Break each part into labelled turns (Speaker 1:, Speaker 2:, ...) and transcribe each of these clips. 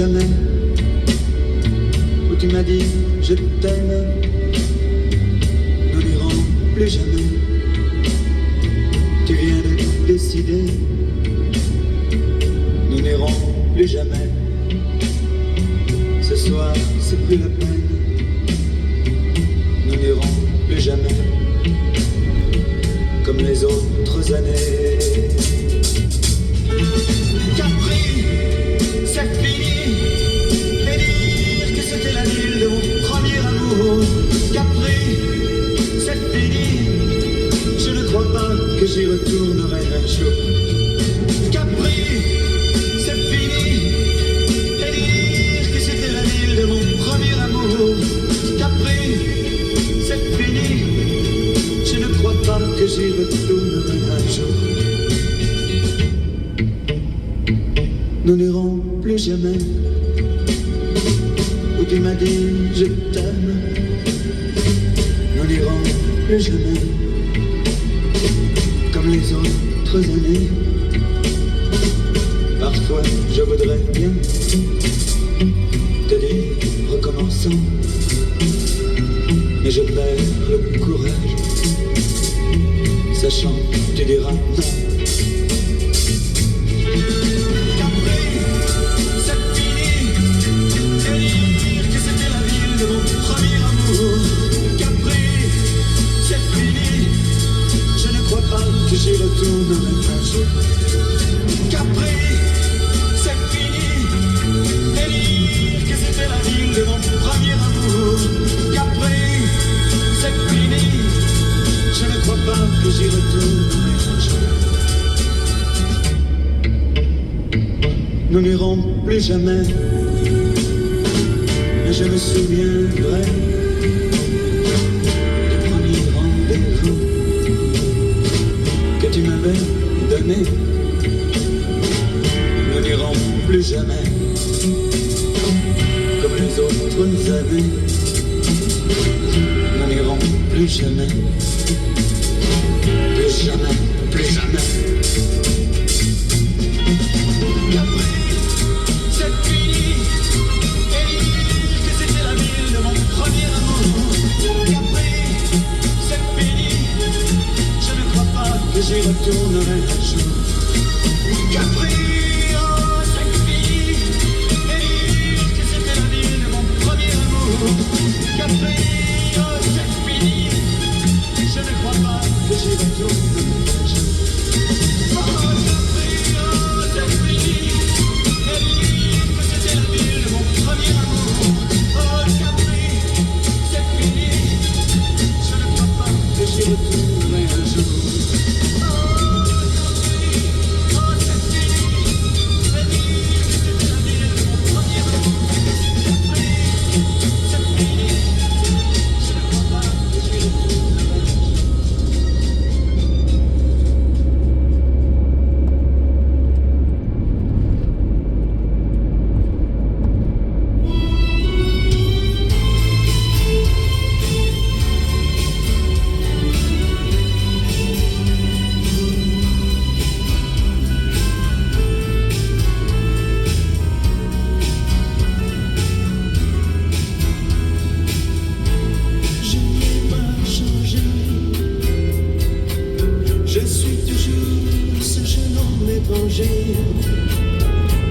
Speaker 1: jamais, où tu m'as dit je t'aime, nous n'irons plus jamais. Tu viens de décider, nous n'irons plus jamais. Ce soir, c'est plus la peine, nous n'irons plus jamais, comme les autres années. Capri, c'est fini, et dire que c'était la ville de mon premier amour. Capri, c'est fini, je ne crois pas que j'y retournerai un jour. Capri, c'est fini, et dire que c'était la ville de mon premier amour. Capri, c'est fini, je ne crois pas que j'y retournerai un jour. Nous n'irons plus jamais, où tu m'as dit je t'aime. Nous n'irons plus jamais, comme les autres années. Parfois je voudrais bien te dire recommençons, mais je perds le courage, sachant que tu diras non. J'y retournerai un jour. Capri, c'est fini, et dire que c'était la ville de mon premier amour. Capri, c'est fini, je ne crois pas que j'y retournerai un jour. Nous n'irons plus jamais, mais je me souviendrai du premier rendez-vous que tu m'avais donné. Nous n'irons plus jamais, comme les autres années. Nous n'irons plus jamais, plus jamais, plus jamais. Capri, c'est fini, et dire que c'était la ville de mon premier amour. Capri, c'est fini, je ne crois pas que j'y retournerai un jour. Capri, oh, c'est fini, et dire que c'était la ville de mon premier amour. Capri, oh, c'est fini, je ne crois pas que j'y retournerai un jour. Oh, Capri, oh, c'est fini, et dire que c'était la ville de mon premier amour. Oh, Capri, c'est fini, je ne crois pas que j'y retournerai un jour.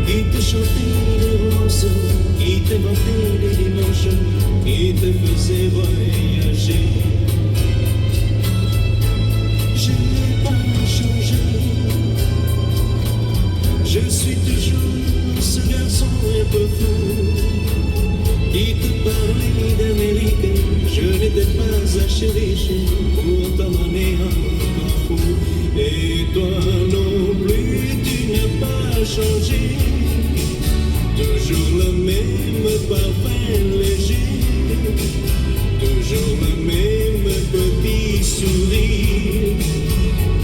Speaker 2: Qui te chantait les roses, qui t'inventait les dimanches, qui te faisait voyager. Je n'ai pas changé, je suis toujours ce garçon un peu fou qui te parlait d'Amérique. Je n'étais pas achériché pour t'emmener encore fou. Et toi non plus, tu n'as pas changé. Toujours le même parfum léger, toujours le même petit sourire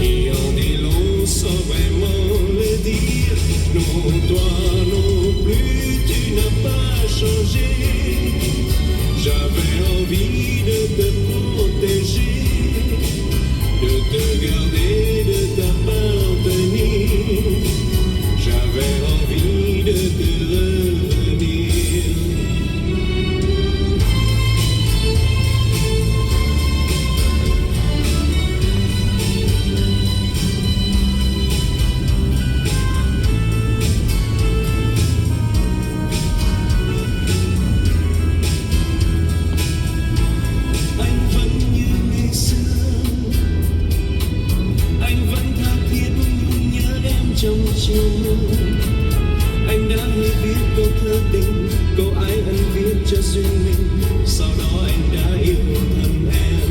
Speaker 2: qui en dit long sans vraiment le dire. Non, toi non plus, tu n'as pas changé. J'avais envie de te protéger, de te garder, de t'appartenir. J'avais envie de te revenir. cho duyên mình, sau đó anh đã yêu thầm em.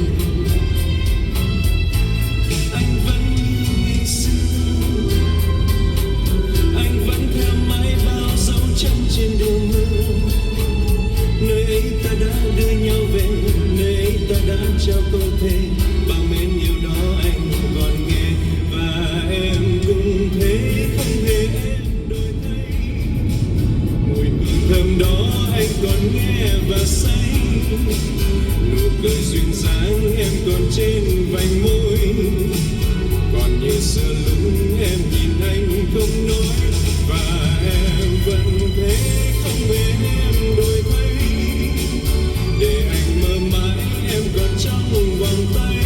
Speaker 2: Anh vẫn ngày xưa, anh vẫn theo mãi bao dấu chân trên đường mưa. Nơi ấy ta đã đưa nhau về, nơi ấy ta đã trao câu thề, bao mến yêu đó anh còn nghe. Và em cũng thế, không hề em đổi thay, mùi hương thơm đó anh còn nghe và say. Nụ cười duyên dáng em còn trên vành môi, còn như xưa lúc em nhìn anh không nói. Và em vẫn thế, không hề em đổi thay, để anh mơ mãi em còn trong vòng tay,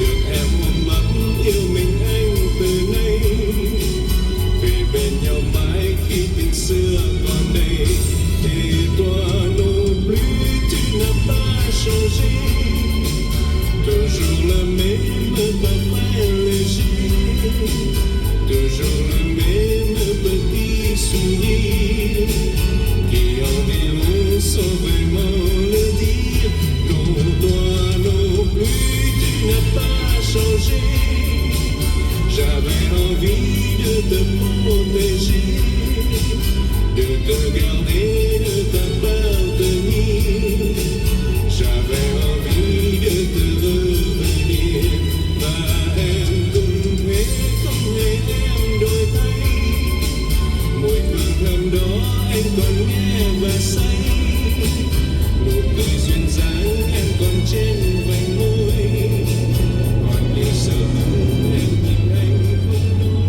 Speaker 2: được em ôm ấp yêu mình anh từ nay, về bên nhau mãi khi tình xưa còn đây. Et toi non plus tu n'as pas changé, toujours le même parfum léger, toujours le même petit sourire qui environ sans vraiment le dire. Non, toi non plus tu n'as pas changé, j'avais envie de te protéger, de te garder, de t'appartenir. J'avais envie de te revenir. Và em cũng thế, không hề em đổi thay, mùi hương thơm đó anh còn nghe và say. Nụ cười duyên dáng em còn trên vành môi, còn như giờ em nhìn anh không nói.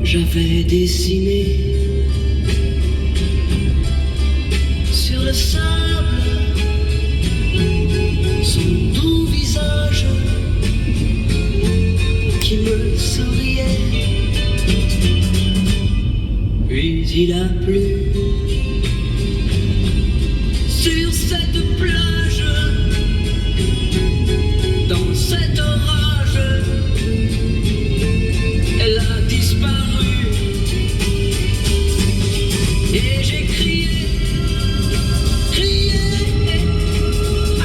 Speaker 3: J'avais dessiné sur le sable son doux visage qui me souriait. Puis il a plu sur cette plage, dans cet orage, elle a disparu. Et j'ai crié, crié,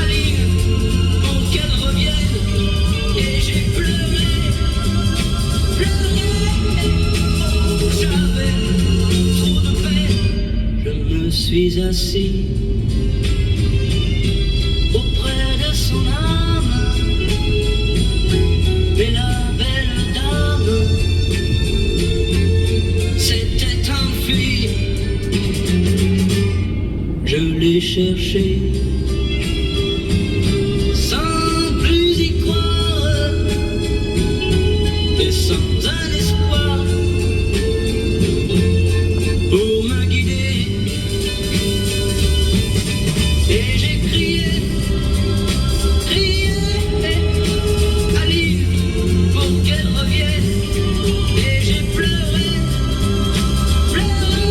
Speaker 3: Aline, pour qu'elle revienne. Et j'ai pleuré, pleuré, oh, j'avais trop de peine. Je me suis assis auprès de son âme, mais la belle dame s'était enfuie. Je l'ai cherché sans plus y croire et sans un espoir pour me guider. Et j'ai crié, crié, Aline, pour qu'elle revienne. Et j'ai pleuré, pleuré,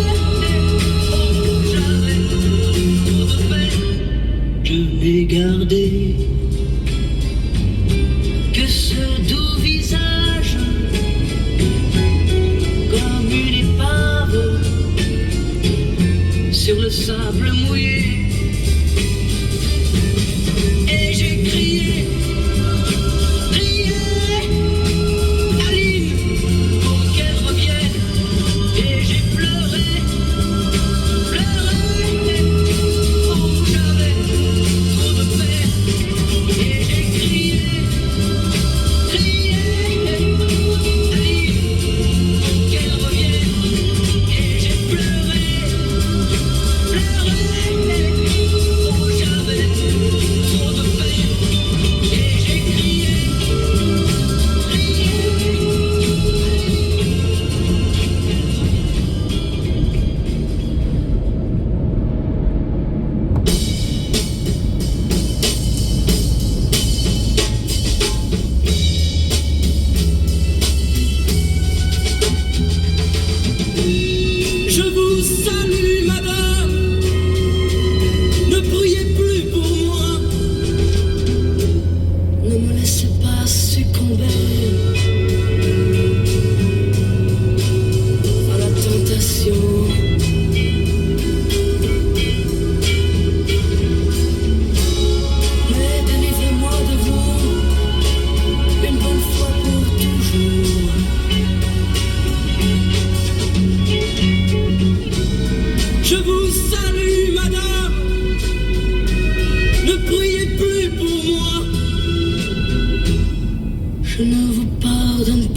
Speaker 3: oh, j'avais trop de peine. Je n'ai gardé que ce doux visage, comme une épave sur le sable mouillé. Et j'ai crié, crié, Aline, pour qu'elle revienne. Et j'ai pleuré, pleuré, oh, j'avais trop de peine. Et j'ai crié, crié, Aline, pour qu'elle revienne. Et j'ai pleuré, pleuré,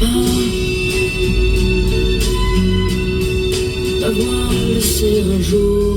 Speaker 4: pas d'avoir laissé un jour